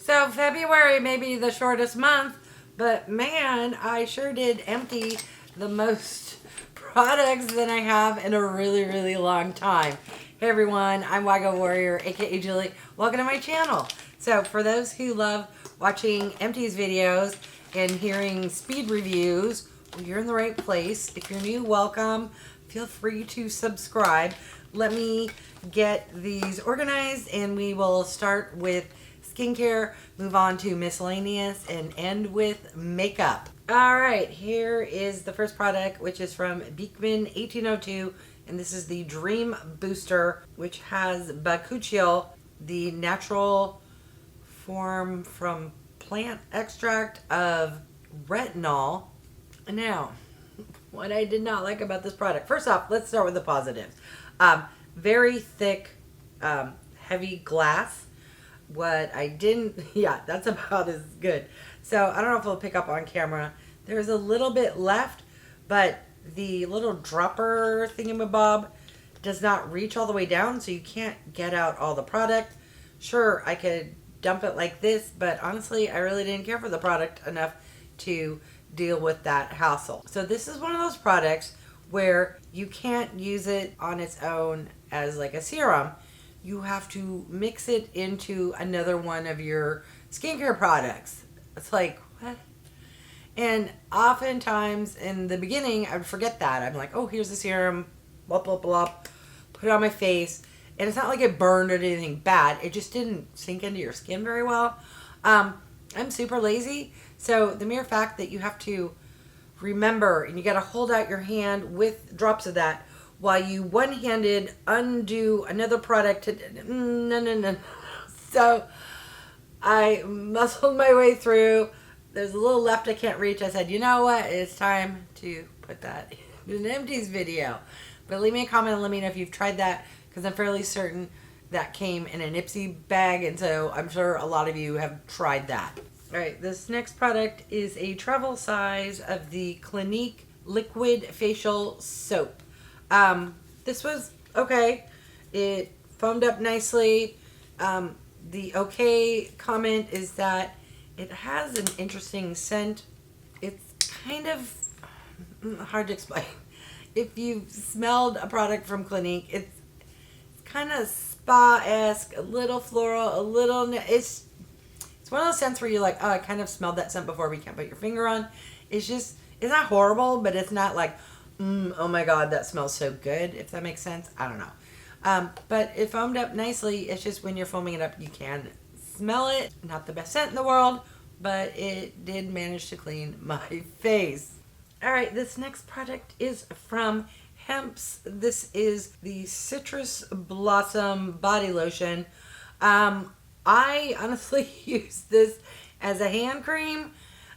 So February may be the shortest month, but man, I sure did empty the most products that I have in a really, really long time. Hey everyone, I'm Wago Warrior, aka Julie. Welcome to my channel. So for those who love watching Empties videos and hearing speed reviews, well, you're in the right place. If you're new, welcome. Feel free to subscribe. Let me get these organized and we will start with skincare, move on to miscellaneous, and end with makeup. All right, here is the first product, which is from BEEKMAN 1802, and this is the Dream Booster, which has Bakuchiol, the natural form from plant extract of retinol. Now, what I did not like about this product, first off, let's start with the positives. Very thick, heavy glass. What I didn't, yeah, that's about as good. So I don't know if it'll pick up on camera. There's a little bit left, but the little dropper thingamabob does not reach all the way down, so you can't get out all the product. Sure, I could dump it like this, but honestly, I really didn't care for the product enough to deal with that hassle. So this is one of those products where you can't use it on its own as like a serum. You have to mix it into another one of your skincare products. It's like, what? And oftentimes in the beginning, I would forget that. I'm like, oh, here's the serum, blah, blah, blah, put it on my face. And it's not like it burned or anything bad. It just didn't sink into your skin very well. I'm super lazy. So the mere fact that you have to remember and you got to hold out your hand with drops of that while you one-handed undo another product. No. So I muscled my way through. There's a little left I can't reach. I said, you know what? It's time to put that in an Empties video. But leave me a comment and let me know if you've tried that, because I'm fairly certain that came in an Ipsy bag, and so I'm sure a lot of you have tried that. All right, this next product is a travel size of the Clinique Liquid Facial Soap. This was okay. It foamed up nicely. The okay comment is that it has an interesting scent. It's kind of hard to explain. If you've smelled a product from Clinique, it's kind of spa-esque, a little floral, a little... It's one of those scents where you're like, oh, I kind of smelled that scent before, but you can't put your finger on. It's just, it's not horrible, but it's not like, oh my God, that smells so good, if that makes sense. I don't know. But it foamed up nicely. It's just when you're foaming it up, you can smell it. Not the best scent in the world, but it did manage to clean my face. All right, this next product is from HEMPZ. This is the Citrus Blossom Body Lotion. I honestly use this as a hand cream.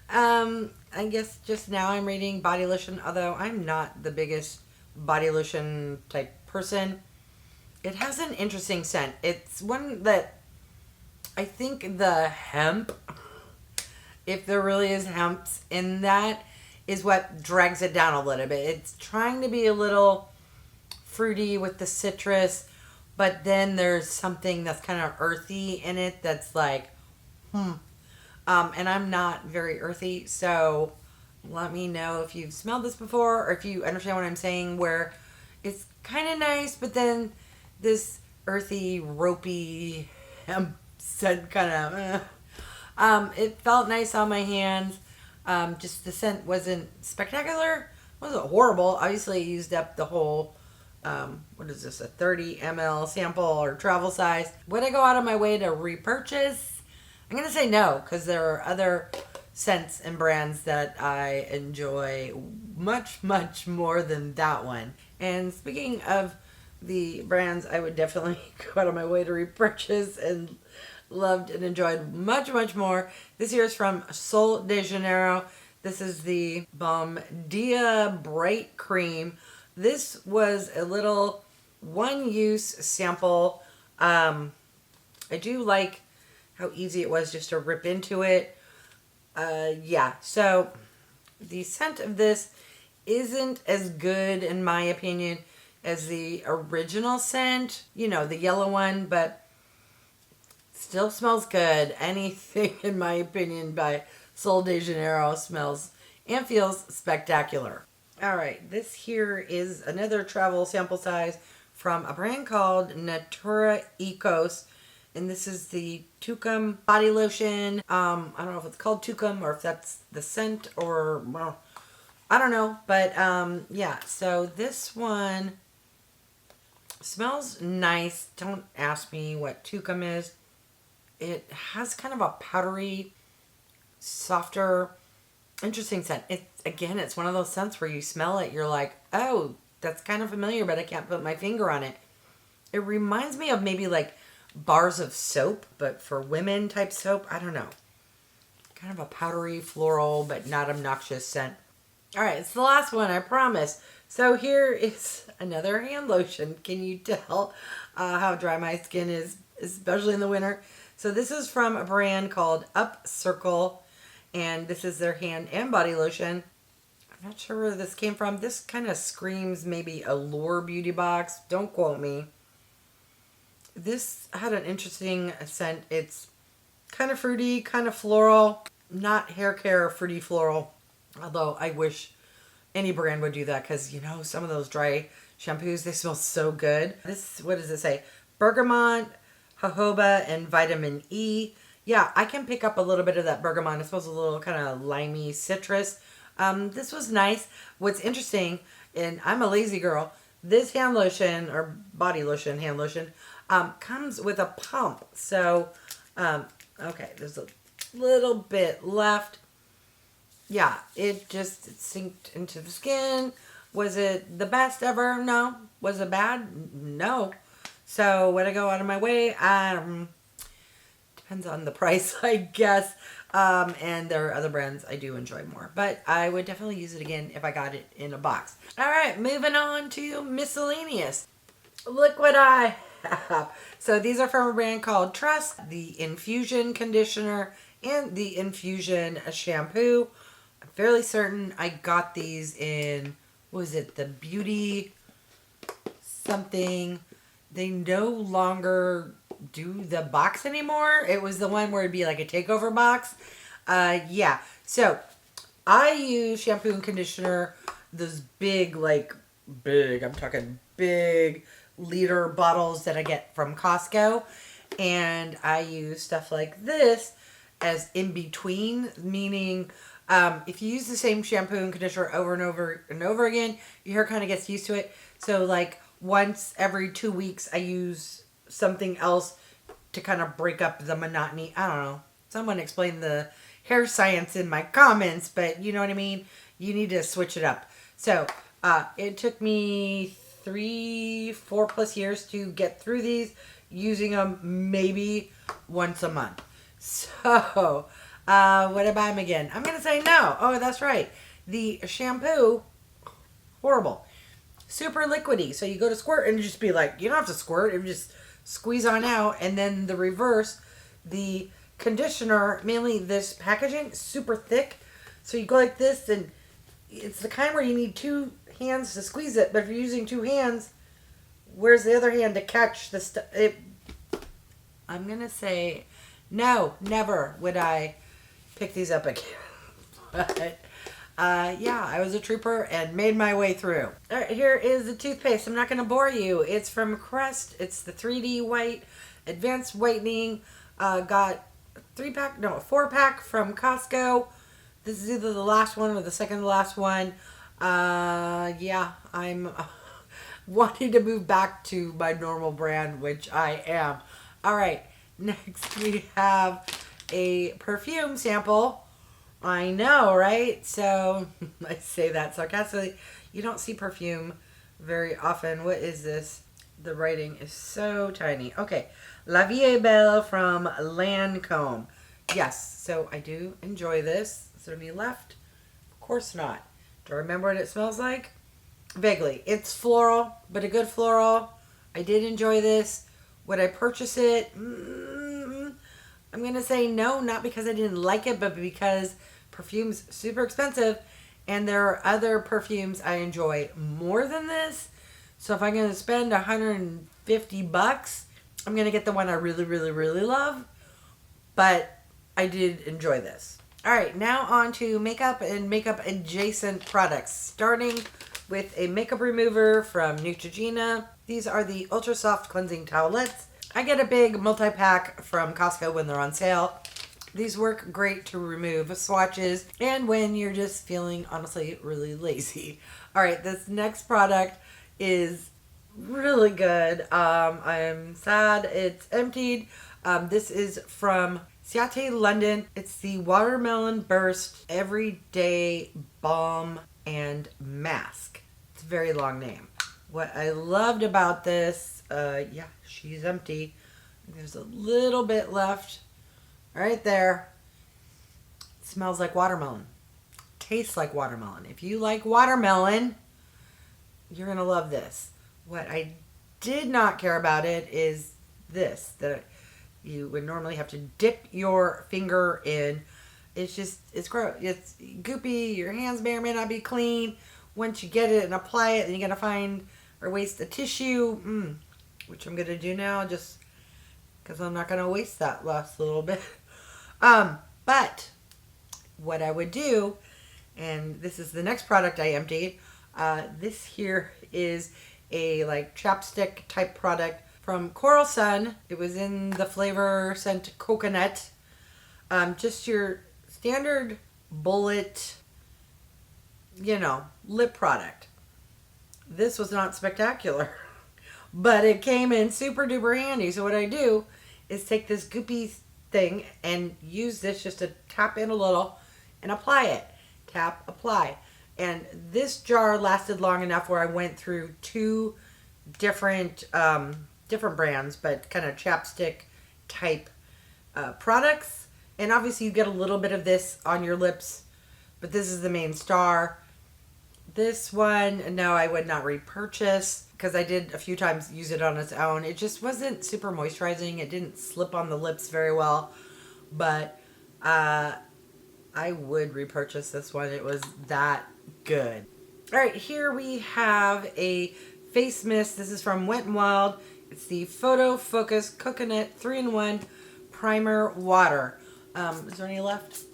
I guess just now I'm reading body lotion, although I'm not the biggest body lotion type person. It has an interesting scent. It's one that I think the hemp, if there really is hemps in that, is what drags it down a little bit. It's trying to be a little fruity with the citrus, but then there's something that's kind of earthy in it that's like, and I'm not very earthy, so let me know if you've smelled this before or if you understand what I'm saying, where it's kind of nice, but then this earthy, ropey hemp scent kind of, it felt nice on my hands. Just the scent wasn't spectacular. It wasn't horrible. Obviously, I used up the whole, what is this, a 30 ml sample or travel size. Would I go out of my way to repurchase? I'm going to say no, because there are other scents and brands that I enjoy much, much more than that one. And speaking of the brands I would definitely go out of my way to repurchase and loved and enjoyed much, much more, this here is from Sol de Janeiro. This is the Balm Dia Bright Cream. This was a little one-use sample. I do like how easy it was just to rip into it. Yeah, so the scent of this isn't as good, in my opinion, as the original scent. You know, the yellow one, but Still smells good. Anything, in my opinion, by Sol de Janeiro smells and feels spectacular. All right, this here is another travel sample size from a brand called NATURA EKOS. And this is the Tukuma body lotion. I don't know if it's called Tukuma or if that's the scent or, well, I don't know. But yeah, so this one smells nice. Don't ask me what Tukuma is. It has kind of a powdery, softer, interesting scent. Again, it's one of those scents where you smell it, you're like, oh, that's kind of familiar, but I can't put my finger on it. It reminds me of maybe like bars of soap, but for women type soap. I don't know. Kind of a powdery, floral, but not obnoxious scent. All right, it's the last one, I promise. So here is another hand lotion. Can you tell how dry my skin is, especially in the winter? So this is from a brand called UPCIRCLE, and this is their hand and body lotion. I'm not sure where this came from. This kind of screams maybe Allure beauty box. Don't quote me. This had an interesting scent. It's kind of fruity, kind of floral, not hair care fruity floral. Although I wish any brand would do that because, you know, some of those dry shampoos, they smell so good. This, what does it say? Bergamot, jojoba, and vitamin E. Yeah, I can pick up a little bit of that bergamot. It smells a little kind of limey citrus. This was nice. What's interesting, and I'm a lazy girl, this hand lotion, or body lotion, hand lotion, comes with a pump. So, okay, there's a little bit left. Yeah, it just sinked into the skin. Was it the best ever? No. Was it bad? No. So would I go out of my way? Depends on the price, I guess. And there are other brands I do enjoy more. But I would definitely use it again if I got it in a box. All right, moving on to miscellaneous. Look what I have. So these are from a brand called TRUSS, the Infusion conditioner and the Infusion shampoo. I'm fairly certain I got these in, what was it, the beauty something. They no longer do the box anymore. It was the one where it'd be like a takeover box. Yeah. So I use shampoo and conditioner, those big, I'm talking big liter bottles that I get from Costco. And I use stuff like this as in between, meaning if you use the same shampoo and conditioner over and over and over again, your hair kind of gets used to it. So like once every 2 weeks, I use something else to kind of break up the monotony. I don't know. Someone explain the hair science in my comments, but you know what I mean? You need to switch it up. So it took me 3-4+ years to get through these, using them maybe once a month. So would I buy them again? I'm going to say no. Oh, that's right. The shampoo, horrible. Super liquidy. So you go to squirt and just be like, you don't have to squirt. It just squeeze on out. And then the reverse, the conditioner, mainly this packaging, super thick. So you go like this, and it's the kind where you need 2 hands to squeeze it. But if you're using 2 hands, where's the other hand to catch the stuff? I'm going to say no, never would I pick these up again. But yeah, I was a trooper and made my way through. All right, here is the toothpaste. I'm not going to bore you. It's from CREST. It's the 3D White Advanced Whitening. Got a 4-pack from Costco. This is either the last one or the second to last one. Yeah, I'm wanting to move back to my normal brand, which I am. All right, next we have a perfume sample. I know, right? So I say that sarcastically. You don't see perfume very often. What is this? The writing is so tiny. Okay. La Vie est Belle from LANCôME. Yes, so I do enjoy this. Is there any left? Of course not. Do I remember what it smells like? Vaguely. It's floral, but a good floral. I did enjoy this. Would I purchase it? I'm going to say no, not because I didn't like it, but because perfume's super expensive, and there are other perfumes I enjoy more than this. So if I'm going to spend $150, I'm going to get the one I really, really, really love. But I did enjoy this. All right, now on to makeup and makeup adjacent products. Starting with a makeup remover from NEUTRAGENA. These are the Ultra Soft Cleansing Towelettes. I get a big multi-pack from Costco when they're on sale. These work great to remove swatches and when you're just feeling, honestly, really lazy. All right, this next product is really good. I'm sad it's emptied. This is from CIATÉ London. It's the Watermelon Burst Everyday Balm and Mask. It's a very long name. What I loved about this, yeah, she's empty. There's a little bit left right there. It smells like watermelon. Tastes like watermelon. If you like watermelon, you're going to love this. What I did not care about it is this. You would normally have to dip your finger in. It's gross. It's goopy. Your hands may or may not be clean. Once you get it and apply it, then you're going to find or waste the tissue, which I'm going to do now just because I'm not going to waste that last little bit. But what I would do, and this is the next product I emptied, this here is a like chapstick type product from Coral Sun. It was in the flavor scent coconut. Just your standard bullet, lip product. This was not spectacular, but it came in super duper handy. So what I do is take this goopy thing and use this just to tap in a little and apply it. Tap, apply. And this jar lasted long enough where I went through two different brands, but kind of chapstick type products. And obviously you get a little bit of this on your lips, but this is the main star. This one, no, I would not repurchase because I did a few times use it on its own. It just wasn't super moisturizing. It didn't slip on the lips very well, but I would repurchase this one. It was that good. All right, here we have a face mist. This is from Wet n Wild. It's the Photo Focus Coconut 3-in-1 Primer Water. Is there any left?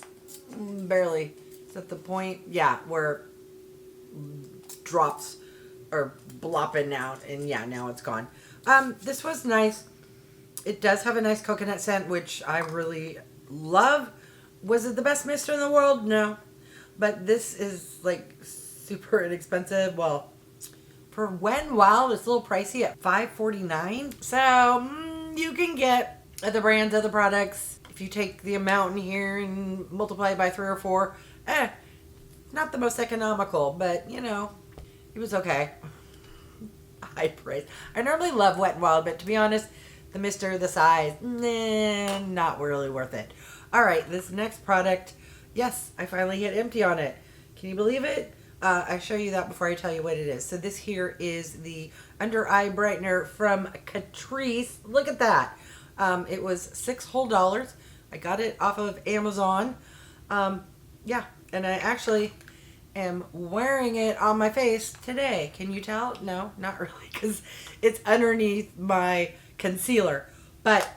Barely. Is that the point? Yeah, where drops are blopping out, and yeah, now it's gone. This was nice. It does have a nice coconut scent, which I really love. Was it the best mister in the world? No. But this is like super inexpensive. Well, for Wet n Wild, it's a little pricey at $5.49. So you can get other brands, other products. If you take the amount in here and multiply it by 3 or 4, not the most economical, but it was okay. High price. I normally love Wet n Wild, but to be honest, the mister, the size, not really worth it. All right, this next product, yes, I finally hit empty on it. Can you believe it? I'll show you that before I tell you what it is. So this here is the Under Eye Brightener from CATRICE. Look at that. It was $6 whole. I got it off of Amazon. Yeah, and I actually am wearing it on my face today. Can you tell? No, not really, because it's underneath my concealer. But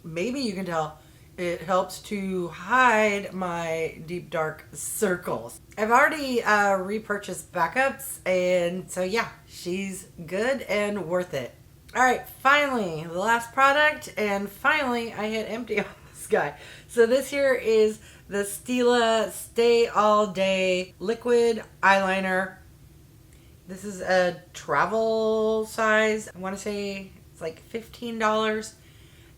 maybe you can tell. It helps to hide my deep dark circles. I've already repurchased backups, and so yeah, she's good and worth it. All right, finally, the last product, and finally I hit empty on this guy. So this here is the STILA Stay All Day Liquid Eyeliner. This is a travel size. I want to say it's like $15.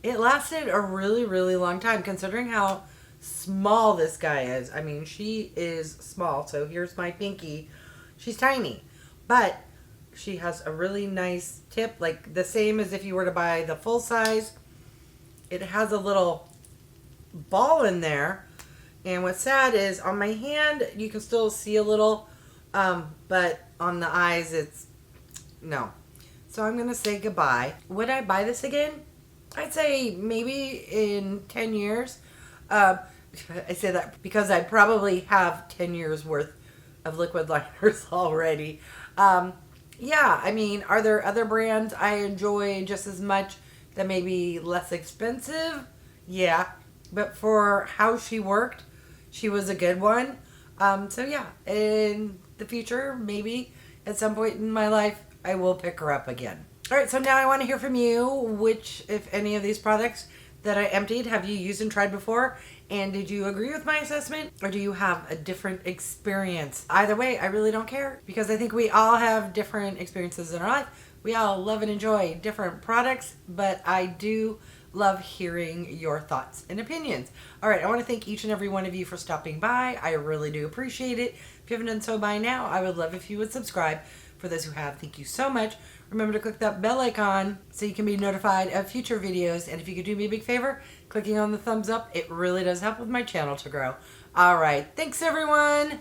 It lasted a really, really long time considering how small this guy is. I mean, she is small. So here's my pinky. She's tiny, but she has a really nice tip, like the same as if you were to buy the full size. It has a little ball in there. And what's sad is on my hand, you can still see a little, but on the eyes, it's no. So I'm going to say goodbye. Would I buy this again? I'd say maybe in 10 years. I say that because I probably have 10 years worth of liquid liners already. Yeah, I mean, are there other brands I enjoy just as much? that may be less expensive. Yeah, but for how she worked, she was a good one. So yeah, in the future, maybe at some point in my life, I will pick her up again. All right, so now I want to hear from you, which, if any of these products that I emptied, have you used and tried before? And did you agree with my assessment, or do you have a different experience? Either way, I really don't care, because I think we all have different experiences in our life. We all love and enjoy different products, but I do love hearing your thoughts and opinions. All right, I want to thank each and every one of you for stopping by. I really do appreciate it. If you haven't done so by now, I would love if you would subscribe. For those who have, thank you so much. Remember to click that bell icon so you can be notified of future videos. And if you could do me a big favor, clicking on the thumbs up, it really does help with my channel to grow. All right, thanks everyone.